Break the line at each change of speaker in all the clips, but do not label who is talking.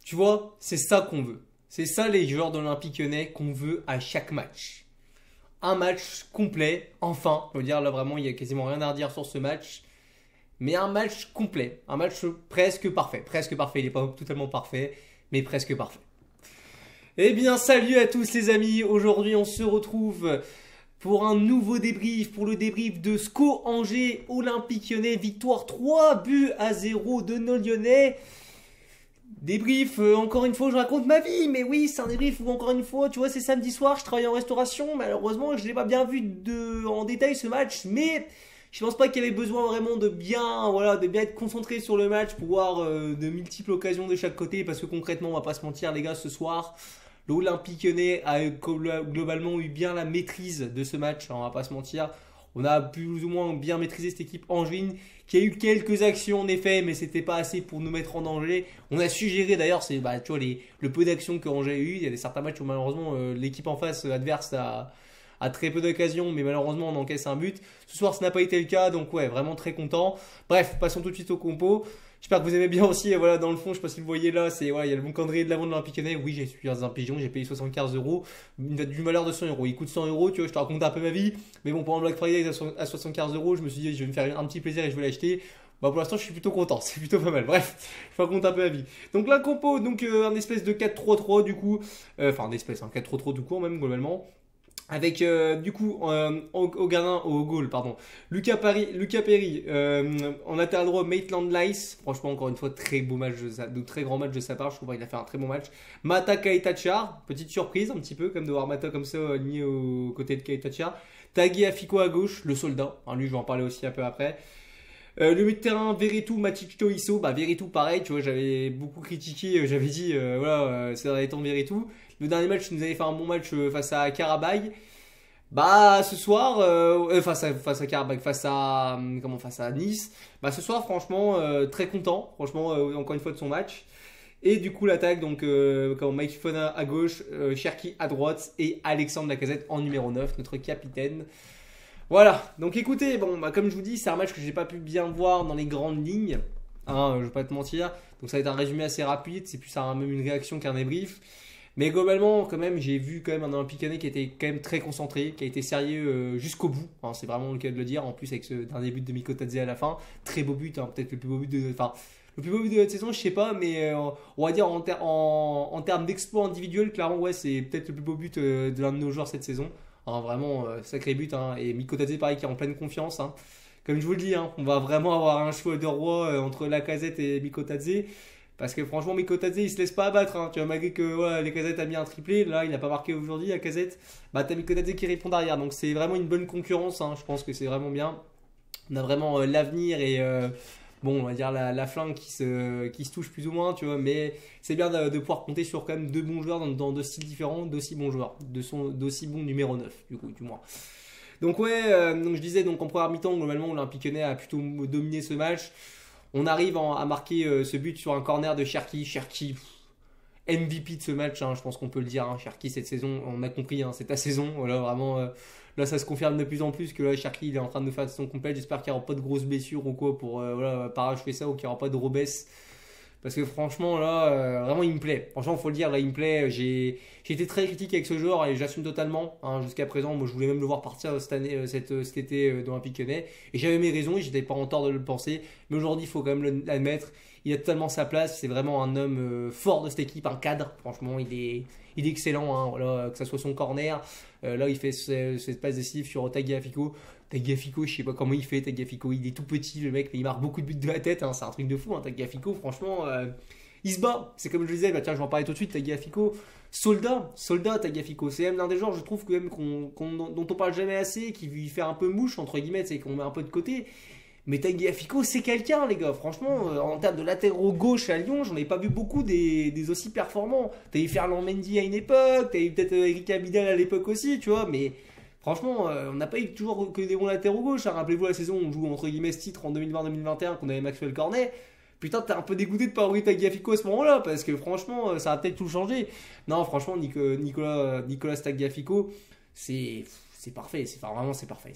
Tu vois, c'est ça qu'on veut. C'est ça les joueurs de l'Olympique Lyonnais qu'on veut à chaque match. Un match complet, enfin. Je veux dire, là vraiment, il y a quasiment rien à redire sur ce match. Mais un match complet. Un match presque parfait. Presque parfait. Il n'est pas totalement parfait, mais presque parfait. Eh bien, salut à tous les amis. Aujourd'hui, on se retrouve pour un nouveau débrief, pour le débrief de SCO Angers Olympique Lyonnais. Victoire 3-0 de nos Lyonnais. Débrief, encore une fois, je raconte ma vie, mais oui, c'est un débrief où, encore une fois, tu vois, c'est samedi soir, je travaille en restauration, malheureusement, je n'ai pas bien vu en détail ce match, mais je pense pas qu'il y avait besoin vraiment de bien être concentré sur le match pour voir de multiples occasions de chaque côté, parce que concrètement, on va pas se mentir, les gars, ce soir, l'Olympique Lyonnais a globalement eu bien la maîtrise de ce match, on va pas se mentir. On a plus ou moins bien maîtrisé cette équipe angevine qui a eu quelques actions en effet, mais c'était pas assez pour nous mettre en danger. On a su gérer d'ailleurs, tu vois, le peu d'actions que Angers a eu. Il y a certains matchs où malheureusement l'équipe en face adverse a très peu d'occasions, mais malheureusement on encaisse un but. Ce soir, ça n'a pas été le cas, donc ouais, vraiment très content. Bref, passons tout de suite au compo. J'espère que vous aimez bien aussi. Et voilà, dans le fond, je sais pas si vous voyez là, il y a le bon calendrier de la vente de l'Olympique Lyonnais. Oui, j'ai suivi un pigeon, j'ai payé 75 euros. Il a du malheur de 100 euros. Il coûte 100 euros, tu vois, je te raconte un peu ma vie. Mais bon, pendant le Black Friday à 75 euros, je me suis dit, je vais me faire un petit plaisir et je vais l'acheter. Bah, pour l'instant, je suis plutôt content, c'est plutôt pas mal. Bref, je raconte un peu ma vie. Donc, la compo, donc un espèce de 4-3-3 du coup. Enfin, un espèce, un 4-3-3 du coup, même globalement. Avec du coup au goal, pardon. Lucas Perry, en latéral droit, Maitland Nice. Franchement, encore une fois, très beau match, de très grand match de sa part. Je trouve qu'il a fait un très bon match. Mata Kaitachar, petite surprise un petit peu, comme de voir Mata comme ça aligné aux côtés de Kaitachar. Tagui Afiko à gauche, le soldat. Hein, lui, je vais en parler aussi un peu après. Le milieu de terrain, Veretout, Matic Toisso. Bah, Veretout, pareil, tu vois, j'avais beaucoup critiqué. J'avais dit, c'est dans les temps Veretout. Le dernier match, il nous avait fait un bon match face à Karabag. Bah, ce soir, face à Karabag, face à Nice. Bah, ce soir, franchement, très content. Franchement, encore une fois de son match. Et du coup, l'attaque, donc, Mike Fofana à gauche, Cherki à droite et Alexandre Lacazette en numéro 9, notre capitaine. Voilà, donc écoutez, bon, bah, comme je vous dis, c'est un match que j'ai pas pu bien voir dans les grandes lignes, hein, je vais pas te mentir, donc ça va être un résumé assez rapide, c'est plus même une réaction qu'un débrief, mais globalement, quand même, j'ai vu quand même un Olympique Lyonnais qui était quand même très concentré, qui a été sérieux jusqu'au bout, hein, c'est vraiment le cas de le dire, en plus avec ce dernier but de Mikotadze à la fin, très beau but, hein, peut-être le plus beau but le plus beau but de la saison, je sais pas, mais on va dire en termes d'exploit individuel, clairement, ouais, c'est peut-être le plus beau but de l'un de nos joueurs cette saison. Hein, vraiment, sacré but. Hein. Et Mikotadze, pareil, qui est en pleine confiance. Hein. Comme je vous le dis, hein, on va vraiment avoir un choix de roi entre Lacazette et Mikotadze. Parce que franchement, Mikotadze, il se laisse pas abattre. Hein. Tu vois, malgré que Lacazette a mis un triplé, là, il n'a pas marqué aujourd'hui, Lacazette. Bah, t'as Mikotadze qui répond derrière. Donc, c'est vraiment une bonne concurrence. Hein. Je pense que c'est vraiment bien. On a vraiment l'avenir et bon, on va dire la flingue qui se touche plus ou moins, tu vois, mais c'est bien de pouvoir compter sur quand même deux bons joueurs dans deux styles différents, d'aussi bons joueurs, d'aussi bons numéro 9, du moins. Donc ouais, donc je disais, donc en première mi-temps, globalement, l'Olympique Lyonnais a plutôt dominé ce match. On arrive à marquer ce but sur un corner de Cherki. Cherki, MVP de ce match, hein, je pense qu'on peut le dire. Hein. Cherki, cette saison, on a compris, hein, c'est ta saison. Voilà, vraiment, là, ça se confirme de plus en plus que là, Cherki, il est en train de nous faire une saison complète. J'espère qu'il n'y aura pas de grosses blessures ou quoi pour parachever ça ou qu'il n'y aura pas de robesse. Parce que franchement, là, vraiment, il me plaît. Franchement, il faut le dire, là, il me plaît. J'ai été très critique avec ce joueur et j'assume totalement. Hein, jusqu'à présent, moi, je voulais même le voir partir cette année, cet été dans l'Olympique Lyonnais. Et j'avais mes raisons et j'étais pas en tort de le penser. Mais aujourd'hui, il faut quand même l'admettre. Il a totalement sa place. C'est vraiment un homme fort de cette équipe, un cadre. Franchement, il est excellent. Hein, voilà, que ce soit son corner. Là, il fait cette passe décisive sur Tagliafico. Tagliafico, je sais pas comment il fait. Tagliafico, il est tout petit, le mec, mais il marque beaucoup de buts de la tête. Hein, c'est un truc de fou. Hein, Tagliafico, franchement, il se bat. C'est comme je le disais, bah, tiens, je vais en parler tout de suite. Tagliafico, soldat Tagliafico. C'est même l'un des joueurs, je trouve, dont on parle jamais assez, qui lui fait un peu mouche, entre guillemets, c'est qu'on met un peu de côté. Mais Tagliafico, c'est quelqu'un, les gars. Franchement, en termes de latéraux gauche à Lyon, j'en ai pas vu beaucoup des aussi performants. T'as eu Ferland Mendy à une époque, t'as eu peut-être Eric Abidal à l'époque aussi, tu vois. Mais franchement, on n'a pas eu toujours que des bons latéraux gauche. Hein. Rappelez-vous la saison où on joue entre guillemets ce titre en 2020-2021 qu'on avait Maxwell Cornet. Putain, t'es un peu dégoûté de pas avoir eu Tagliafico à ce moment-là parce que franchement, ça a peut-être tout changé. Non, franchement, Nicolas Tagliafico, c'est parfait. C'est parfait.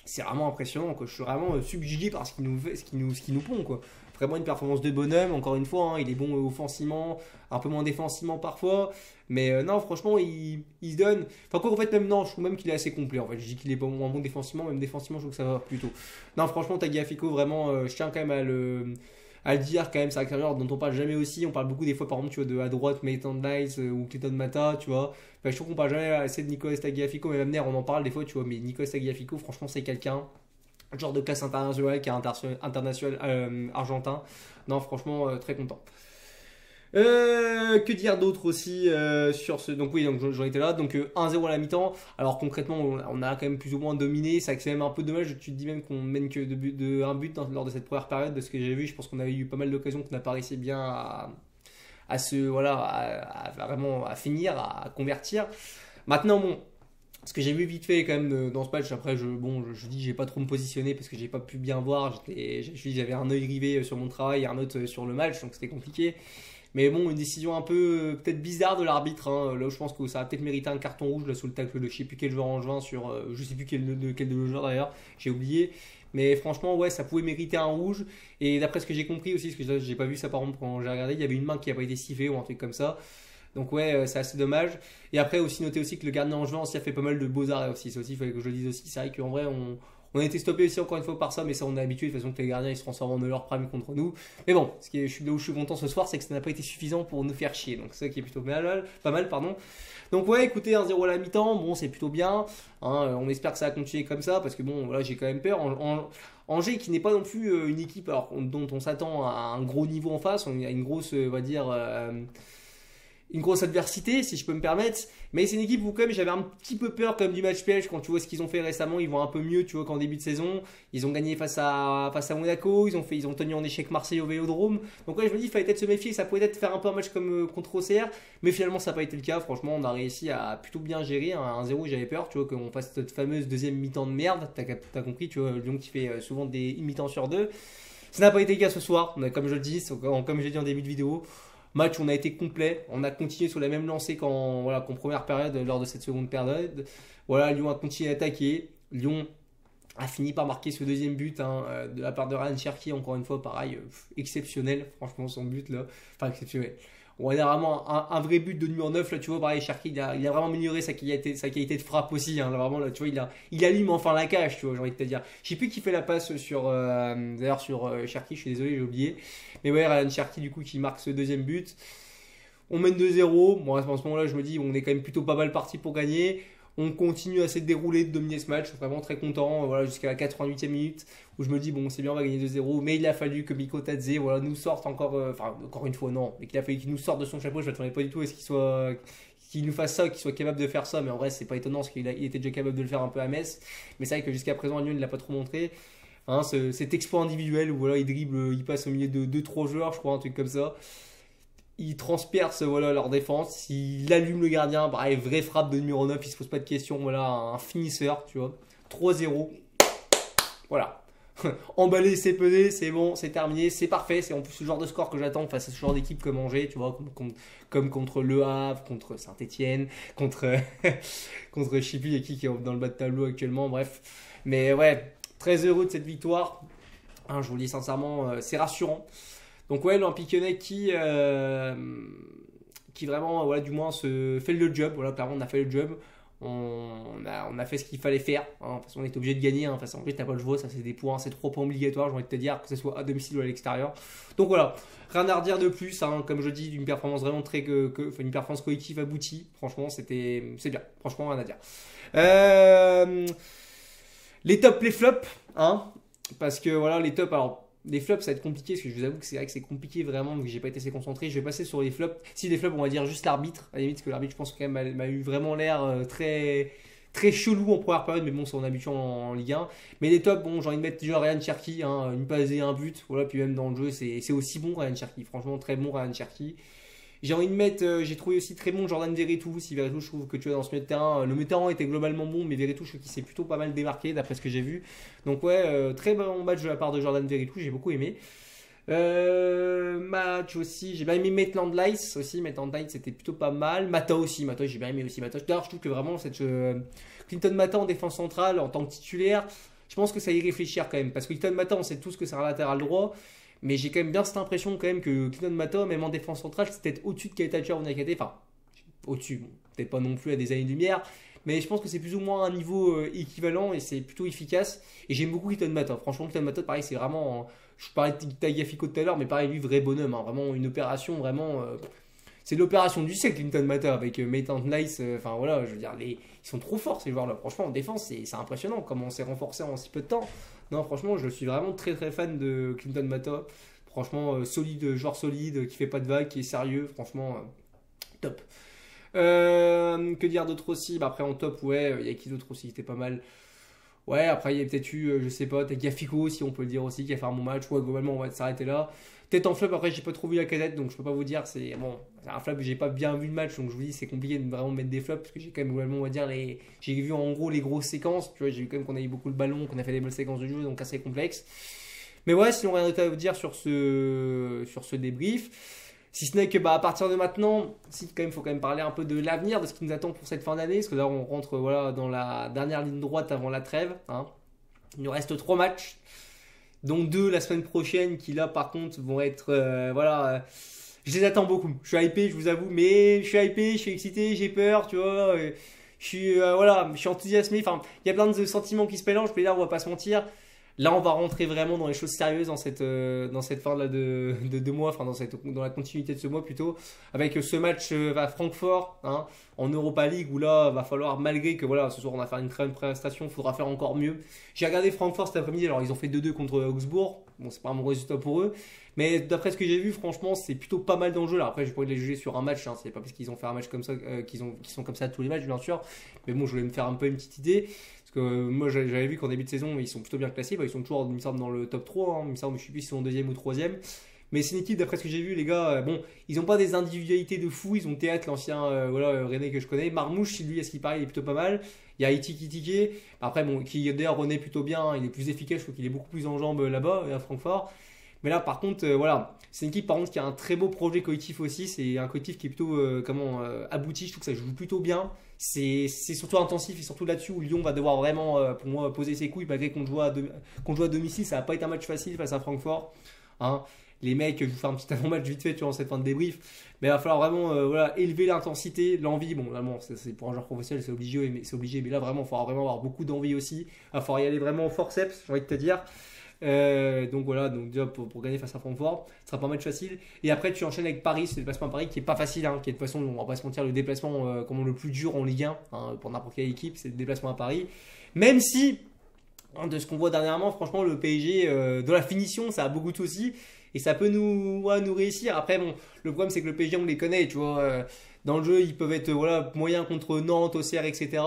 C'est vraiment impressionnant, quoi. Je suis vraiment subjugué par ce qu'il nous pond, quoi. Vraiment une performance de bonhomme. Encore une fois, hein, il est bon offensivement, un peu moins défensivement parfois. Mais non, franchement, il se donne. Enfin, quoi, en fait, même non, je trouve même qu'il est assez complet. En fait, je dis qu'il est moins bon défensivement, même défensivement, je trouve que ça va plutôt. Non, franchement, Tagliafico, vraiment, je tiens quand même à le dire quand même, c'est un carrière dont on parle jamais aussi. On parle beaucoup des fois, par exemple, tu vois, de à droite, Maitland Nice ou Clinton Mata, tu vois. Enfin, je trouve qu'on parle jamais assez de Nicolas Tagliafico, mais même Ner, on en parle des fois, tu vois. Mais Nicolas Tagliafico, franchement, c'est quelqu'un, genre de classe internationale, qui est international argentin. Non, franchement, très content. Que dire d'autre aussi sur ce. Donc, oui, donc j'en étais là. Donc, 1-0 à la mi-temps. Alors, concrètement, on a quand même plus ou moins dominé. C'est quand même un peu dommage. Tu te dis même qu'on mène que un but lors de cette première période. De ce que j'ai vu, je pense qu'on avait eu pas mal d'occasions qu'on n'a pas réussi bien vraiment à finir, à convertir. Maintenant, bon. Ce que j'ai vu vite fait quand même dans ce match, après je dis j'ai pas trop me positionner parce que j'ai pas pu bien voir, j'avais un œil rivé sur mon travail et un autre sur le match, donc c'était compliqué. Mais bon, une décision un peu peut-être bizarre de l'arbitre, hein. Là où je pense que ça a peut-être mérité un carton rouge là, sous le tacle de je sais plus quel joueur en juin sur je sais plus quel de le joueur d'ailleurs, j'ai oublié. Mais franchement, ouais, ça pouvait mériter un rouge. Et d'après ce que j'ai compris aussi, parce que j'ai pas vu ça par exemple quand j'ai regardé, il y avait une main qui a pas été sifflée ou un truc comme ça. Donc ouais, c'est assez dommage. Et après aussi noter aussi que le gardien en juin aussi a fait pas mal de beaux arrêts aussi. Ça aussi, il fallait que je le dise aussi. C'est vrai qu'en vrai, on a été stoppé aussi encore une fois par ça, mais ça on est habitué de toute façon que les gardiens ils se transforment en leur prime contre nous. Mais bon, là où je suis content ce soir, c'est que ça n'a pas été suffisant pour nous faire chier. Donc c'est ça qui est plutôt pas mal, pardon. Donc ouais, écoutez, 1-0 à la mi-temps, bon c'est plutôt bien. Hein, on espère que ça va continuer comme ça parce que bon, voilà, j'ai quand même peur. Angers qui n'est pas non plus une équipe dont on s'attend à un gros niveau en face, on a une grosse, on va dire, une grosse adversité, si je peux me permettre. Mais c'est une équipe où quand même j'avais un petit peu peur comme du match piège quand tu vois ce qu'ils ont fait récemment. Ils vont un peu mieux, tu vois, qu'en début de saison. Ils ont gagné face à Monaco. Ils ont tenu en échec Marseille au Vélodrome. Donc ouais, je me dis, il fallait peut-être se méfier. Ça pouvait peut-être faire un peu un match comme contre OCR. Mais finalement, ça n'a pas été le cas. Franchement, on a réussi à plutôt bien gérer. 1-0, j'avais peur, tu vois, qu'on fasse cette fameuse deuxième mi-temps de merde. T'as compris, tu vois, Lyon qui fait souvent des mi-temps sur deux. Ça n'a pas été le cas ce soir. Comme je le dis, comme j'ai dit en début de vidéo. Match, on a été complet. On a continué sur la même lancée qu'en première période lors de cette seconde période. Voilà, Lyon a continué à attaquer. Lyon a fini par marquer ce deuxième but de la part de Ryan Cherki. Encore une fois, pareil, exceptionnel. Franchement, son but là. Enfin, exceptionnel. On a vraiment un vrai but de numéro 9 là, tu vois, pareil, Cherki il a vraiment amélioré sa qualité de frappe aussi, hein, là, vraiment là, tu vois, il allume enfin la cage, tu vois, j'ai envie de te dire. Je sais plus qui fait la passe sur d'ailleurs sur Cherki, je suis désolé, j'ai oublié. Mais ouais, Ryan Cherki du coup qui marque ce deuxième but. On mène 2-0. Bon, à ce moment-là, je me dis, on est quand même plutôt pas mal parti pour gagner. On continue à se dérouler, de dominer ce match. Je suis vraiment très content. Voilà, jusqu'à la 88e minute où je me dis, bon, c'est bien, on va gagner 2-0. Mais il a fallu que Miko Tadze nous sorte encore. Enfin, encore une fois, non. Mais qu'il a fallu qu'il nous sorte de son chapeau. Je ne m'attendais pas du tout à ce qu'il nous fasse ça, qu'il soit capable de faire ça. Mais en vrai, c'est pas étonnant parce qu'il était déjà capable de le faire un peu à Metz. Mais c'est vrai que jusqu'à présent, à Lyon, il ne l'a pas trop montré. Hein, cet exploit individuel où voilà, il dribble, il passe au milieu de 2-3 joueurs, je crois, un truc comme ça. Il transperce leur défense, il allume le gardien, pareil, vraie frappe de numéro 9, il se pose pas de questions, voilà, un finisseur, tu vois. 3-0. Voilà. Emballé, c'est pesé, c'est bon, c'est terminé, c'est parfait. C'est en plus ce genre de score que j'attends face à ce genre d'équipe comme Angers, tu vois, comme contre Le Havre, contre Saint-Etienne, contre je sais plus qui est dans le bas de tableau actuellement, bref. Mais ouais, très heureux de cette victoire. Hein, je vous le dis sincèrement, c'est rassurant. Donc ouais, l'Olympique Lyonnais qui vraiment, voilà, du moins se fait le job. Voilà, clairement, on a fait le job. On a fait ce qu'il fallait faire. Hein. De toute façon, on est obligé de gagner. Hein. De toute façon, t'as pas le choix. Ça, c'est des points. C'est 3 points obligatoires. J'ai envie de te dire, que ce soit à domicile ou à l'extérieur. Donc voilà, rien à redire de plus. Hein. Comme je dis, d'une performance vraiment une performance collective aboutie. Franchement, c'est bien. Franchement, rien à dire. Les tops, les flops. Hein. Parce que voilà, les tops, alors. Les flops, ça va être compliqué parce que je vous avoue que c'est vrai que c'est compliqué vraiment, vu que j'ai pas été assez concentré. Je vais passer sur les flops. Si les flops, on va dire juste l'arbitre, à la limite, parce que l'arbitre, je pense quand même, m'a eu vraiment l'air très, très chelou en première période, mais bon, c'est en habituant en Ligue 1. Mais les tops, bon, j'ai envie de mettre déjà Ryan Cherki, hein, une passe et un but. Voilà, puis même dans le jeu, c'est aussi bon Ryan Cherki. Franchement, très bon Ryan Cherki. J'ai envie de mettre, j'ai trouvé aussi très bon Jordan Veretout. Si Veretout, je trouve que tu vois dans ce milieu de terrain, le milieu de terrain était globalement bon, mais Veretout, je trouve qu'il s'est plutôt pas mal démarqué d'après ce que j'ai vu. Donc ouais, très bon match de la part de Jordan Veretout, j'ai beaucoup aimé. Match aussi, j'ai bien aimé Maitland Nice aussi. Maitland Nice c'était plutôt pas mal. Mata aussi, Mata j'ai bien aimé aussi. Mata, d'ailleurs je trouve que vraiment Clinton Mata en défense centrale en tant que titulaire, je pense que ça y réfléchir quand même. Parce que Clinton Mata, on sait tous que c'est un latéral droit. Mais j'ai quand même bien cette impression quand même que Clinton Mata, même en défense centrale, c'est peut-être au-dessus de Keita Onakate. Enfin, au-dessus, bon, peut-être pas non plus à des années-lumière. Mais je pense que c'est plus ou moins un niveau équivalent et c'est plutôt efficace. Et j'aime beaucoup Clinton Mata. Franchement, Clinton Mata, pareil, c'est vraiment. Je parlais de Tagliafico tout à l'heure, mais pareil, lui, vrai bonhomme. Hein, vraiment une opération, vraiment. C'est l'opération du siècle, Clinton Mata, avec Maitland Nice. Enfin voilà, je veux dire, ils sont trop forts ces joueurs-là. Franchement, en défense, c'est impressionnant comment on s'est renforcé en si peu de temps. Non, franchement, je suis vraiment très très fan de Clinton Mata. Franchement, solide, joueur solide, qui fait pas de vagues, qui est sérieux. Franchement, top. Que dire d'autre aussi? Bah, après, en top, ouais, il y a qui d'autre aussi qui était pas mal. Ouais, après, il y a peut-être eu, je sais pas, Tagliafico, si on peut le dire aussi, qui a fait un bon match. Ouais, globalement, on va s'arrêter là. Peut-être en flop, après, j'ai pas trop vu la casette, donc je peux pas vous dire. C'est bon, c'est un flop, j'ai pas bien vu le match, donc je vous dis, c'est compliqué de vraiment mettre des flops, parce que j'ai quand même, globalement, on va dire, j'ai vu en gros les grosses séquences. Tu vois, j'ai vu quand même qu'on a eu beaucoup le ballon, qu'on a fait des belles séquences de jeu, donc assez complexe. Mais ouais, sinon, rien d'autre à vous dire sur ce débrief. Si ce n'est que bah, à partir de maintenant, si quand même, faut quand même parler un peu de l'avenir, de ce qui nous attend pour cette fin d'année, parce que là on rentre voilà, dans la dernière ligne droite avant la trêve. Hein. Il nous reste 3 matchs, dont 2 la semaine prochaine, qui là par contre vont être voilà. Je les attends beaucoup. Je suis hypé, je vous avoue, mais je suis hypé, je suis excité, j'ai peur, tu vois. Je suis enthousiasmé. Enfin, il y a plein de sentiments qui se mélangent. Mais là, on va pas se mentir. Là, on va rentrer vraiment dans les choses sérieuses dans cette fin là de mois, enfin dans la continuité de ce mois plutôt, avec ce match à Francfort hein, en Europa League où là, va falloir, malgré que voilà, ce soir on a fait une très bonne prestation, il faudra faire encore mieux. J'ai regardé Francfort cet après-midi, alors ils ont fait 2-2 contre Augsbourg, bon, c'est pas un bon résultat pour eux, mais d'après ce que j'ai vu, franchement, c'est plutôt pas mal d'enjeux là. Après, je pourrais les juger sur un match, hein, c'est pas parce qu'ils ont fait un match comme ça qu'ils sont comme ça tous les matchs, bien sûr, mais bon, je voulais me faire un peu une petite idée. Moi j'avais vu qu'en début de saison ils sont plutôt bien classés, ils sont toujours il me semble dans le top 3, hein, il me semble, je sais plus s'ils sont deuxième ou troisième. Mais c'est une équipe d'après ce que j'ai vu les gars, bon ils n'ont pas des individualités de fou, ils ont Théâtre l'ancien voilà, René que je connais, Marmouche lui à ce qui paraît il est plutôt pas mal, il y a Itiki après bon qui d'ailleurs René plutôt bien, hein, il est plus efficace, je trouve qu'il est beaucoup plus en jambes là-bas à Francfort. Mais là, par contre, voilà, c'est une équipe par contre qui a un très beau projet collectif aussi. C'est un collectif qui est plutôt abouti. Je trouve que ça joue plutôt bien. C'est surtout intensif et surtout là-dessus où Lyon va devoir vraiment, pour moi, poser ses couilles. Malgré qu'on joue à domicile, ça va pas être un match facile face à Francfort. Hein. Les mecs, je vous fais un petit avant-match vite fait durant cette fin de débrief. Mais il va falloir vraiment voilà, élever l'intensité, l'envie. Bon, vraiment, c'est pour un joueur professionnel, c'est obligé. Mais là, vraiment, il faudra vraiment avoir beaucoup d'envie aussi. Il va falloir y aller vraiment au forceps, j'ai envie de te dire. Donc voilà, donc déjà pour gagner face à Francfort, ce sera pas un match facile. Et après tu enchaînes avec Paris, c'est le déplacement à Paris qui est pas facile, hein, qui est de toute façon, on va pas se mentir, le déplacement comme le plus dur en Ligue 1 hein, pour n'importe quelle équipe, c'est le déplacement à Paris. Même si, hein, de ce qu'on voit dernièrement, franchement le PSG, de la finition, ça a beaucoup de soucis et ça peut nous réussir. Après bon, le problème c'est que le PSG on les connaît, tu vois. Dans le jeu, ils peuvent être voilà, moyens contre Nantes, Auxerre, etc.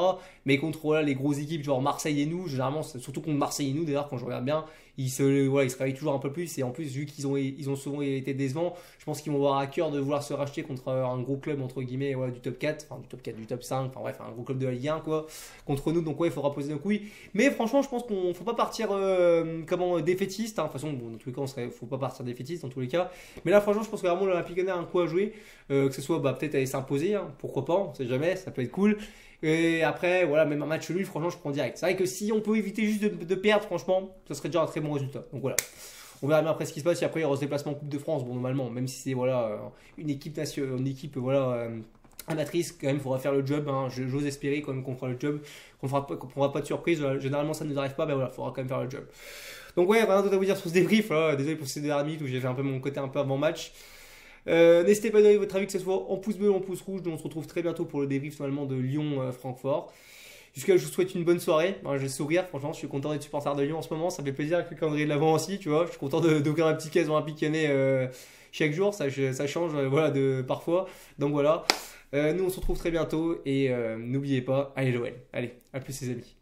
Mais contre voilà, les grosses équipes, genre Marseille et nous, généralement, surtout contre Marseille et nous, d'ailleurs, quand je regarde bien, ils se réveillent toujours un peu plus. Et en plus, vu qu'ils ont souvent été décevants, je pense qu'ils vont avoir à cœur de vouloir se racheter contre un gros club, entre guillemets, voilà, du top 4, enfin du top 4, du top 5, enfin bref, un gros club de la Ligue 1, quoi, contre nous. Donc, ouais, il faudra poser nos couilles. Mais franchement, je pense qu'on ne faut pas partir défaitiste. Hein. De toute façon, bon, dans tous les cas, il ne faut pas partir défaitiste, dans tous les cas. Mais là, franchement, je pense que vraiment l'Olympique Lyonnais a un coup à jouer. Que ce soit peut-être aller s'imposer, hein, pourquoi pas, on sait jamais, ça peut être cool. Et après, voilà, même un match nul, franchement, je prends direct. C'est vrai que si on peut éviter juste de perdre, franchement, ça serait déjà un très bon résultat. Donc voilà, on verra bien après ce qui se passe. Et après, il y aura ce déplacement en Coupe de France, bon, normalement, même si c'est voilà, une équipe voilà, amatrice, quand même, il faudra faire le job. Hein. J'ose espérer quand même qu'on fera le job, qu'on prendra pas de surprise. Généralement, ça ne nous arrive pas, mais voilà, il faudra quand même faire le job. Donc ouais, rien d'autre à vous dire sur ce débrief. Là. Désolé pour ces dernières minutes où j'ai fait un peu mon côté un peu avant match. N'hésitez pas à donner votre avis, que ce soit en pouce bleu ou en pouce rouge. Donc on se retrouve très bientôt pour le débrief normalement de Lyon-Francfort. Jusqu'à là, je vous souhaite une bonne soirée. Je vais sourire, franchement, je suis content d'être supporter de Lyon en ce moment. Ça me fait plaisir avec le calendrier de l'avant aussi, tu vois. Je suis content d'ouvrir un petit caisse olympique lyonnais chaque jour. Ça change voilà, parfois. Donc voilà. Nous, on se retrouve très bientôt. Et n'oubliez pas, allez l'OL. Allez, à plus les amis.